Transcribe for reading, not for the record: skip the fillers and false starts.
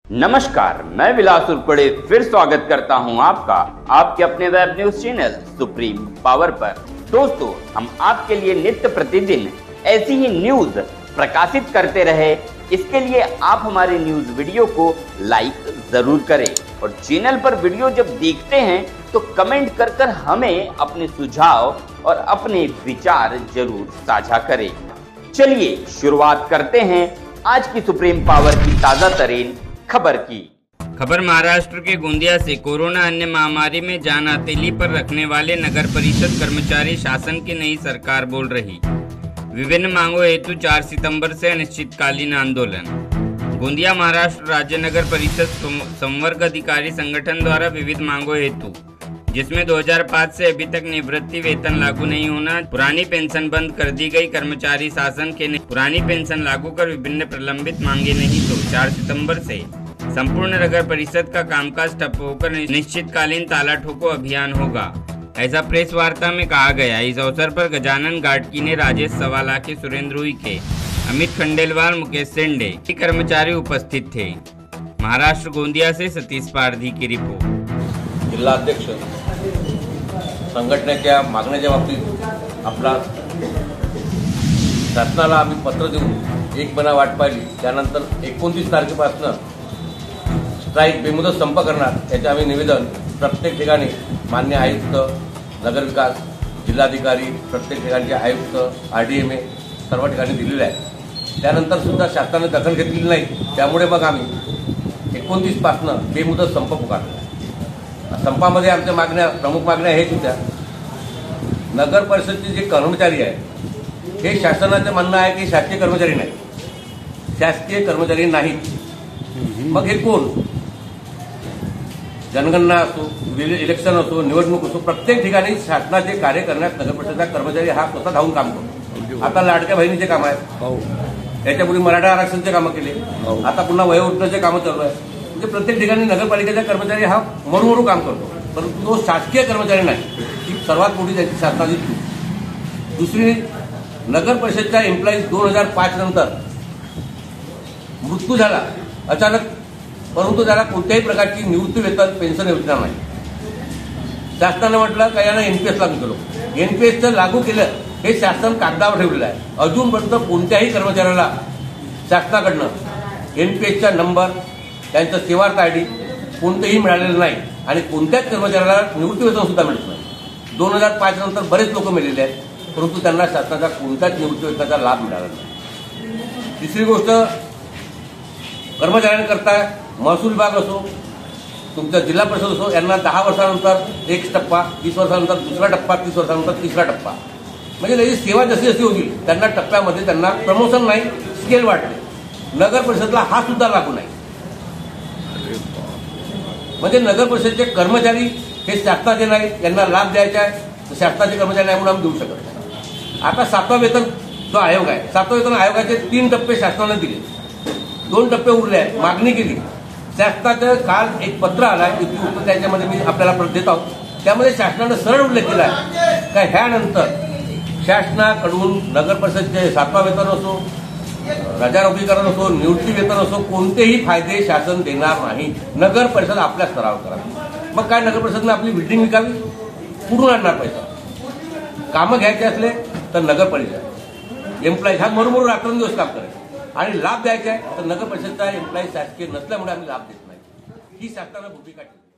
नमस्कार, मैं विलास उर्पड़े फिर स्वागत करता हूं आपका आपके अपने web news channel supreme power पर। दोस्तों, हम आपके लिए नित्य प्रतिदिन ऐसी ही न्यूज प्रकाशित करते रहे, इसके लिए आप हमारे न्यूज वीडियो को लाइक जरूर करें और चैनल पर वीडियो जब देखते हैं तो कमेंट कर हमें अपने सुझाव और अपने विचार जरूर साझा करें। चलिए शुरुआत करते हैं आज की सुप्रीम पावर की ताजा तरीन खबर की। खबर महाराष्ट्र के गोंदिया से। कोरोना अन्य महामारी में जान हथेली पर रखने वाले नगर परिषद कर्मचारी शासन की नई सरकार बोल रही। विभिन्न मांगों हेतु 4 सितंबर से अनिश्चितकालीन आंदोलन। गोंदिया महाराष्ट्र राज्य नगर परिषद संवर्ग अधिकारी संगठन द्वारा विविध मांगों हेतु, जिसमें 2005 से अभी तक निवृत्ति वेतन लागू नहीं होना, पुरानी पेंशन बंद कर दी गई, कर्मचारी शासन के पुरानी पेंशन लागू कर विभिन्न प्रलंबित मांगे नहीं तो 4 सितंबर से संपूर्ण नगर परिषद का कामकाज ठप होकर निश्चितकालीन ताला ठोको अभियान होगा, ऐसा प्रेस वार्ता में कहा गया। इस अवसर पर गजानन गाटकी ने, राजेश सवालाखे, सुरेंद्र उइके, अमित खंडेलवाल, मुकेश सेंडे के कर्मचारी उपस्थित थे। महाराष्ट्र गोंदिया से सतीश पारधी की रिपोर्ट। जिल्हाध्यक्ष संघटनेच्या मागण्याच्या बाबतीत आपला शासनाला आम्ही पत्र देऊन एक महिना वाट पाहिली। त्यानंतर 29 तारखेपासून स्ट्राईक बेमुदत संप करणार याचे आम्ही निवेदन प्रत्येक ठिकाणी मान्य आयुक्त, नगरविकास, जिल्हाधिकारी, प्रत्येक ठिकाणचे आयुक्त, RDMA सर्व ठिकाणी दिलेले आहे। त्यानंतर सुद्धा शासनाने दखल घेतलेली नाही, त्यामुळे मग आम्ही 29 पासून बेमुदत संप पुकारला। संपामध्ये आमच्या मागण्या, प्रमुख मागण्या हेच होत्या। नगर परिषदेचे जे कर्मचारी आहेत हे शासनाचं म्हणणं आहे की शासकीय कर्मचारी नाही, शासकीय कर्मचारी नाहीत। मग हे कोण? जनगणना असो, इलेक्शन असो, निवडणूक असो, प्रत्येक ठिकाणी शासनाचे कार्य करण्यास नगर परिषदेचा कर्मचारी हा स्वतः धावून काम करतो। आता लाडक्या बहिणीचे काम आहे, त्याच्यापूर्वी मराठा आरक्षणचे कामं केले, आता पुन्हा वयोवृद्धाचे कामं चालू आहे। म्हणजे प्रत्येक ठिकाणी नगरपालिकेचा कर्मचारी हा मरुमरू काम करतो, परंतु तो शासकीय कर्मचारी नाही। ही सर्वात मोठी त्याची शासनाची चूक। दुसरी, नगर परिषदच्या एम्प्लॉईज 2005 नंतर मृत्यू झाला अचानक, परंतु त्याला कोणत्याही प्रकारची निवृत्ती वेतन, पेन्शन योजना नाही। शासनाने म्हटलं का यांना NPS लागू केलं, NPSचं लागू केलं हे शासन कागदावर ठेवलेलं आहे। अजूनपर्यंत कोणत्याही कर्मचाऱ्याला शासनाकडनं NPSचा नंबर, त्यांचं सेवार्थ ID कोणतेही मिळालेलं नाही आणि कोणत्याच कर्मचाऱ्याला निवृत्ती वेतन सुद्धा मिळत नाही। 2005 नंतर बरेच लोक मेलेले आहेत, परंतु त्यांना शासनाचा कोणत्याच निवृत्ती वेतनाचा लाभ मिळाला नाही। तिसरी गोष्ट, कर्मचाऱ्यांकरता महसूल विभाग असो, तुमचा जिल्हा परिषद असो, यांना 10 वर्षानंतर एक टप्पा, 20 वर्षानंतर दुसरा टप्पा, 30 वर्षानंतर तिसरा टप्पा, म्हणजे त्याची सेवा जशी जशी होईल त्यांना टप्प्यामध्ये त्यांना प्रमोशन नाही, स्केल वाढते। नगर परिषदला हा सुद्धा लागू नाही। म्हणजे नगर परिषदेचे कर्मचारी हे शासनाचे नाही, यांना लाभ द्यायचा आहे, शासनाचे कर्मचारी नाही म्हणून आम्ही देऊ शकत नाही। आता 7वा वेतन जो आयोग आहे, 7वा वेतन आयोगाचे 3 टप्पे शासनाने दिले, 2 टप्पे उरले आहेत। मागणी केली शासनाचं, काल एक पत्र आलं इथे, त्याच्यामध्ये मी आपल्याला देत आहोत। त्यामध्ये शासनाने सरळ उल्लेख केला आहे का ह्यानंतर शासनाकडून नगर परिषदेचे 7वा वेतन असो, राजारोगीकरण असो, निवृत्ती वेतन असो, कोणतेही फायदे शासन देणार नाही। नगर परिषद आपल्या स्तरावर करावी। मग काय, नगर परिषदने आपली बिल्डिंग विकावी, कुठून आणणार पैसा? कामं घ्यायचे असले तर नगर परिषद एम्प्लॉईज हा मरुमरू रात्रंदिवस काम करेल, आणि लाभ द्यायचा आहे तर नगर परिषदचा एम्प्लॉईज शासकीय नसल्यामुळे आम्ही लाभ देत नाही, ही शासनाने भूमिका ठेवली।